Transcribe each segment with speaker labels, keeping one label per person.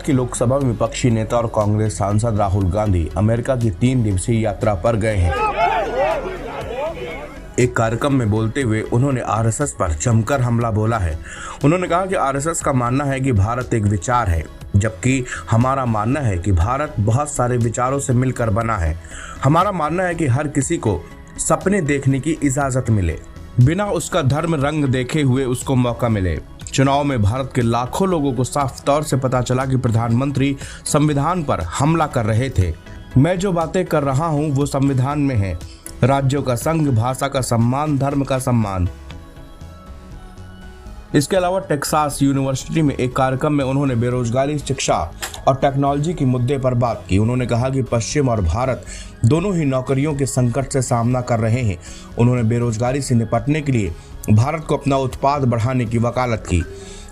Speaker 1: भारत की लोकसभा में विपक्षी नेता और कांग्रेस सांसद राहुल गांधी अमेरिका की 3 दिवसीय यात्रा पर गए हैं। एक कार्यक्रम में बोलते हुए उन्होंने आरएसएस पर जमकर हमला बोला है। उन्होंने कहा कि आरएसएस का मानना है कि भारत एक विचार है, जबकि हमारा मानना है कि भारत बहुत सारे विचारों से मिलकर बना है। हमारा मानना है कि हर किसी को सपने देखने की इजाजत मिले, बिना उसका धर्म रंग देखे हुए उसको मौका मिले। चुनाव में भारत के लाखों लोगों को साफ तौर से पता चला कि प्रधानमंत्री संविधान पर हमला कर रहे थे। मैं जो बातें कर रहा हूं वो संविधान में है। राज्यों का संघ, भाषा का सम्मान, धर्म का सम्मान। इसके अलावा टेक्सास यूनिवर्सिटी में एक कार्यक्रम में उन्होंने बेरोजगारी, शिक्षा और टेक्नोलॉजी के मुद्दे पर बात की। उन्होंने कहा कि पश्चिम और भारत दोनों ही नौकरियों के संकट से सामना कर रहे हैं। उन्होंने बेरोजगारी से निपटने के लिए भारत को अपना उत्पाद बढ़ाने की वकालत की।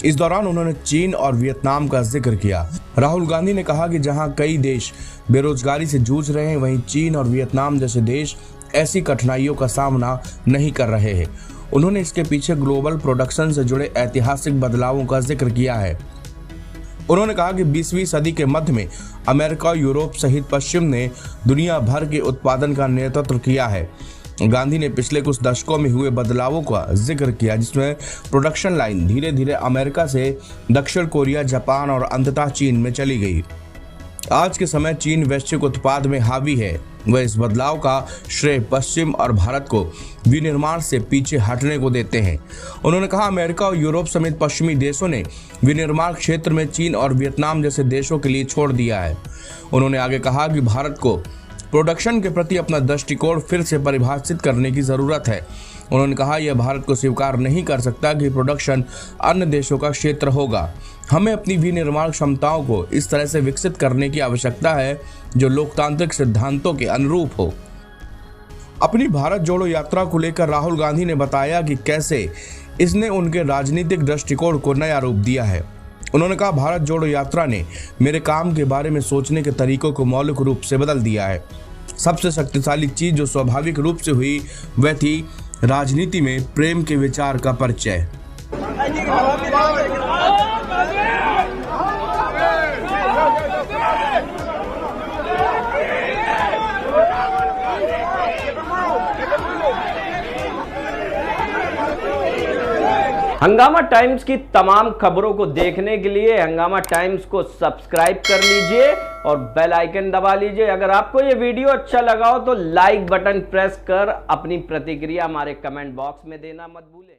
Speaker 1: इस दौरान उन्होंने चीन और वियतनाम का जिक्र किया। राहुल गांधी ने कहा कि जहां कई देश बेरोजगारी से जूझ रहे हैं, वहीं चीन और वियतनाम जैसे देश ऐसी कठिनाइयों का सामना नहीं कर रहे हैं। उन्होंने इसके पीछे ग्लोबल प्रोडक्शन से जुड़े ऐतिहासिक बदलावों का जिक्र किया है। उन्होंने कहा कि 20वीं सदी के मध्य में अमेरिका, यूरोप सहित पश्चिम ने दुनिया भर के उत्पादन का नेतृत्व किया है। गांधी ने पिछले कुछ दशकों में हुए बदलावों का जिक्र किया, जिसमें प्रोडक्शन लाइन धीरे धीरे अमेरिका से दक्षिण कोरिया, जापान और अंततः चीन में चली गई। आज के समय चीन वैश्विक उत्पाद में हावी है। वह इस बदलाव का श्रेय पश्चिम और भारत को विनिर्माण से पीछे हटने को देते हैं। उन्होंने कहा अमेरिका और यूरोप समेत पश्चिमी देशों ने विनिर्माण क्षेत्र में चीन और वियतनाम जैसे देशों के लिए छोड़ दिया है। उन्होंने आगे कहा कि भारत को प्रोडक्शन के प्रति अपना दृष्टिकोण फिर से परिभाषित करने की जरूरत है। उन्होंने कहा यह भारत को स्वीकार नहीं कर सकता कि प्रोडक्शन अन्य देशों का क्षेत्र होगा। हमें अपनी विनिर्माण क्षमताओं को इस तरह से विकसित करने की आवश्यकता है जो लोकतांत्रिक सिद्धांतों के अनुरूप हो। अपनी भारत जोड़ो यात्रा को लेकर राहुल गांधी ने बताया कि कैसे इसने उनके राजनीतिक दृष्टिकोण को नया रूप दिया है। उन्होंने कहा भारत जोड़ो यात्रा ने मेरे काम के बारे में सोचने के तरीकों को मौलिक रूप से बदल दिया है। सबसे शक्तिशाली चीज जो स्वाभाविक रूप से हुई वह थी राजनीति में प्रेम के विचार का परिचय।
Speaker 2: हंगामा टाइम्स की तमाम खबरों को देखने के लिए हंगामा टाइम्स को सब्सक्राइब कर लीजिए और बेल आइकन दबा लीजिए। अगर आपको ये वीडियो अच्छा लगा हो तो लाइक बटन प्रेस कर अपनी प्रतिक्रिया हमारे कमेंट बॉक्स में देना मत भूलें।